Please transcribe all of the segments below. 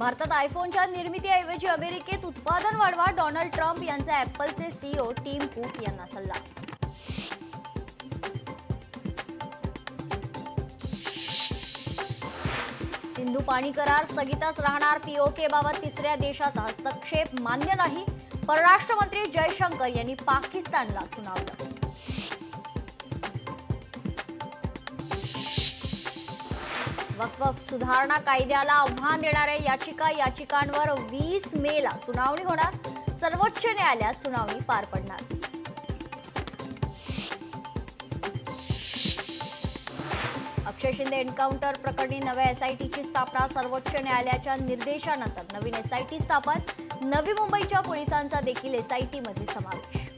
भारतात आयफोनच्या निर्मितीऐवजी अमेरिकेत उत्पादन वाढवा, डोनाल्ड ट्रम्प यांचा ॲपलचे सीईओ टिम कुक यांना सल्ला. सिंधू पाणी करार स्थगितच राहणार, पीओकेबाबत तिसऱ्या देशाचा हस्तक्षेप मान्य नाही, परराष्ट्र मंत्री जयशंकर यांनी पाकिस्तानला सुनावलं. वक्फ सुधारणा कायद्याला आव्हान देणाऱ्या याचिकांवर 20 मेला सुनावणी होणार, सर्वोच्च न्यायालयात सुनावणी पार पडणार. अक्षय शिंदे एन्काउंटर प्रकरणी नव्या एसआयटीची स्थापना, सर्वोच्च न्यायालयाच्या निर्देशानंतर नवीन एसआयटी स्थापन, नवी मुंबईच्या पोलिसांचा देखील एसआयटीमध्ये समावेश.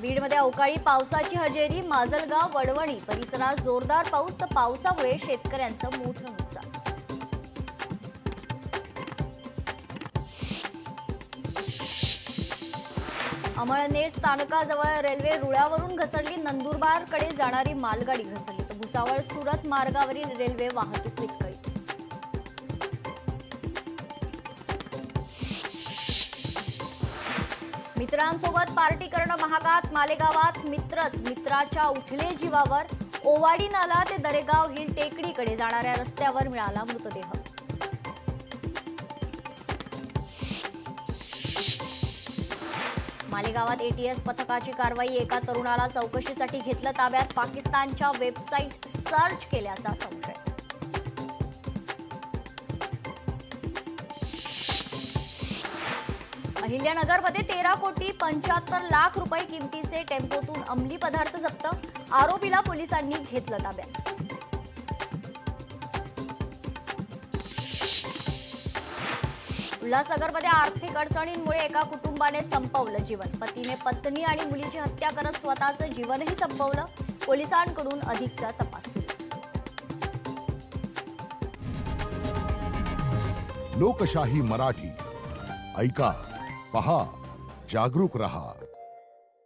बीडमध्ये अवकाळी पावसाची हजेरी, माजलगाव वडवणी परिसरात जोरदार पाऊस, तर पावसामुळे शेतकऱ्यांचं मोठं नुकसान. अमळनेर स्थानकाजवळ रेल्वे रुळावरून घसरली, नंदुरबारकडे जाणारी मालगाडी घसरली, तर भुसावळ सुरत मार्गावरील रेल्वे वाहतूक विस्कळीत. मित्रांसोबत पार्टी करणं महागात, मालेगावात मित्राच्या उठले जीवावर, ओवाडी नाला ते दरेगाव हिल टेकडीकडे जाणाऱ्या रस्त्यावर मिळाला मृतदेह. मालेगावात एटीएस पथकाची कारवाई, एका तरुणाला चौकशीसाठी घेतलं ताब्यात, पाकिस्तानच्या वेबसाईट सर्च केल्याचा संशय. अहिल्यानगरमध्ये 13,75,00,000 रुपये किमतीचे टेम्पोतून अंमली पदार्थ जप्त, आरोपीला पोलिसांनी घेतलं ताब्यात. उल्हासनगरमध्ये आर्थिक अडचणींमुळे एका कुटुंबाने संपवलं जीवन, पतीने पत्नी आणि मुलीची हत्या करत स्वतःचं जीवनही संपवलं, पोलिसांकडून अधिकचा तपास सुरू. लोकशाही मराठी ऐका, पहा, जागरूक रहा.